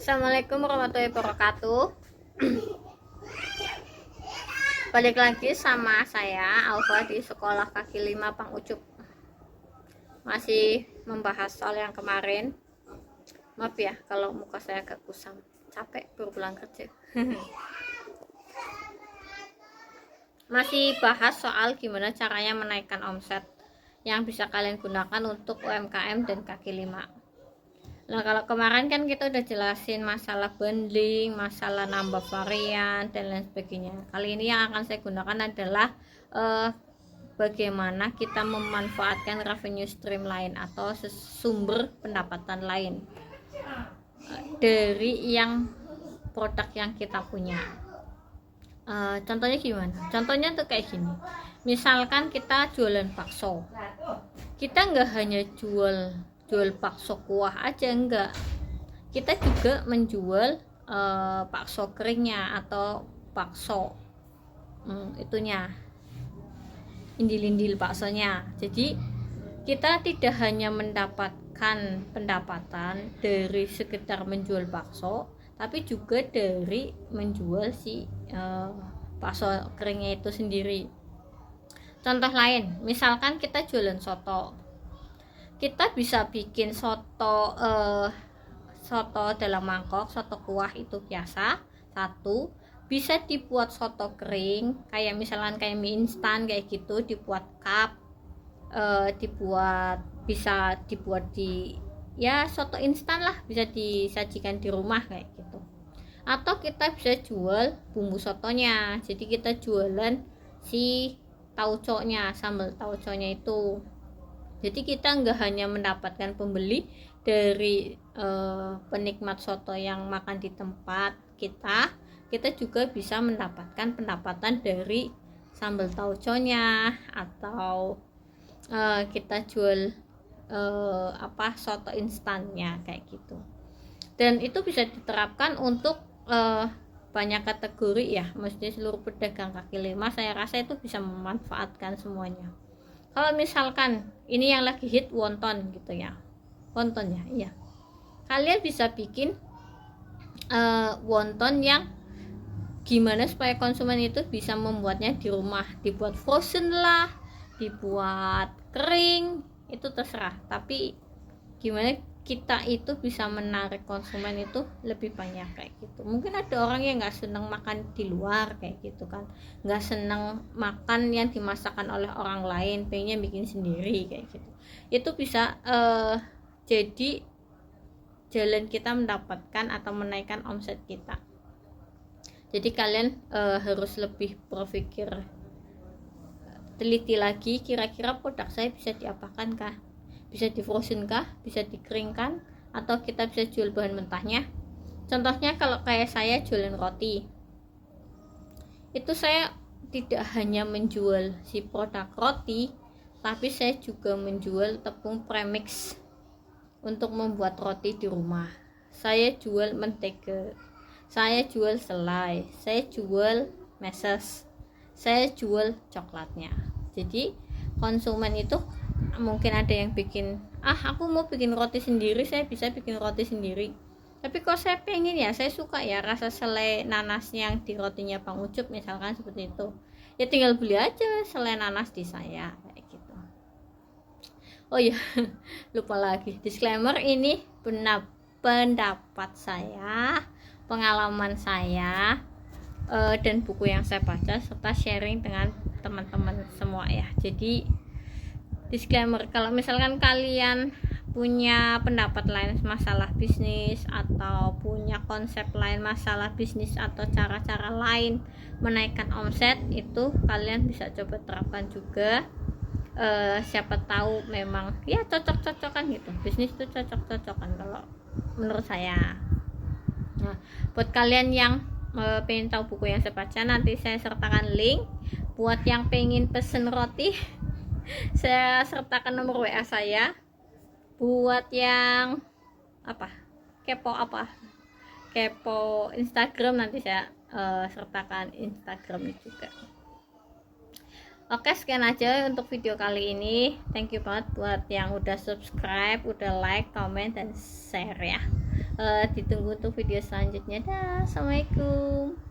Assalamualaikum warahmatullahi wabarakatuh. Balik lagi sama saya Alfa di sekolah kaki 5 Pang Ucup. Masih membahas soal yang kemarin. Maaf ya kalau muka saya agak kusam, capek baru pulang kerja. Masih bahas soal gimana caranya menaikkan omset yang bisa kalian gunakan untuk UMKM dan kaki 5. Nah, kalau kemarin kan kita udah jelasin masalah bundling, masalah nambah varian dan lain sebagainya. Kali ini yang akan saya gunakan adalah bagaimana kita memanfaatkan revenue stream lain atau sumber pendapatan lain dari yang produk yang kita punya. Contohnya gimana? Contohnya tuh kayak gini. Misalkan kita jualan bakso, kita nggak hanya jual bakso kuah aja, enggak, kita juga menjual bakso keringnya atau bakso itunya, indil-indil baksonya. Jadi kita tidak hanya mendapatkan pendapatan dari sekedar menjual bakso, tapi juga dari menjual si bakso keringnya itu sendiri. Contoh lain, misalkan kita jualan soto, kita bisa bikin soto dalam mangkok, soto kuah itu biasa satu, bisa dibuat soto kering kayak misalkan kayak mie instan kayak gitu, dibuat cup, bisa dibuat di ya soto instan lah, bisa disajikan di rumah kayak gitu. Atau kita bisa jual bumbu sotonya, jadi kita jualan si tauconya, sambal tauconya itu. Jadi kita nggak hanya mendapatkan pembeli dari penikmat soto yang makan di tempat kita juga bisa mendapatkan pendapatan dari sambal tauconya, atau kita jual soto instannya kayak gitu. Dan itu bisa diterapkan untuk banyak kategori ya, maksudnya seluruh pedagang kaki 5. Saya rasa itu bisa memanfaatkan semuanya. Kalau misalkan ini yang lagi hit wonton gitu ya, wonton ya, iya, kalian bisa bikin wonton yang gimana supaya konsumen itu bisa membuatnya di rumah, dibuat frozen lah, dibuat kering, itu terserah. Tapi gimana kita itu bisa menarik konsumen itu lebih banyak kayak gitu. Mungkin ada orang yang nggak seneng makan di luar kayak gitu kan, nggak seneng makan yang dimasakkan oleh orang lain, pengennya bikin sendiri kayak gitu. Itu bisa jadi jalan kita mendapatkan atau menaikkan omset kita. Jadi kalian harus lebih berpikir teliti lagi, kira-kira produk saya bisa diapakan kah, bisa di frozen kah, bisa dikeringkan, atau kita bisa jual bahan mentahnya. Contohnya kalau kayak saya jualan roti, itu saya tidak hanya menjual si produk roti, tapi saya juga menjual tepung premix untuk membuat roti di rumah. Saya jual mentega, saya jual selai, saya jual meses, saya jual coklatnya. Jadi konsumen itu mungkin ada yang bikin, aku mau bikin roti sendiri, saya bisa bikin roti sendiri. Tapi kok saya pengen ya, saya suka ya rasa selai nanasnya yang di rotinya Pang Ucup misalkan seperti itu, ya tinggal beli aja selai nanas di saya kayak gitu. Oh ya, lupa lagi, disclaimer, ini benar pendapat saya, pengalaman saya, dan buku yang saya baca serta sharing dengan teman-teman semua ya. Jadi disclaimer, kalau misalkan kalian punya pendapat lain masalah bisnis, atau punya konsep lain masalah bisnis, atau cara-cara lain menaikkan omset, itu kalian bisa coba terapkan juga. Siapa tahu memang ya cocok-cocokan gitu, bisnis itu cocok-cocokan kalau menurut saya. Nah, buat kalian yang pengen tahu buku yang saya baca, nanti saya sertakan link. Buat yang pengen pesen roti, saya sertakan nomor WA saya. Buat yang kepo Instagram, nanti saya sertakan Instagramnya juga. Oke, sekian aja untuk video kali ini. Thank you banget buat yang udah subscribe, udah like, comment, dan share ya. Ditunggu untuk video selanjutnya. Dah, assalamualaikum.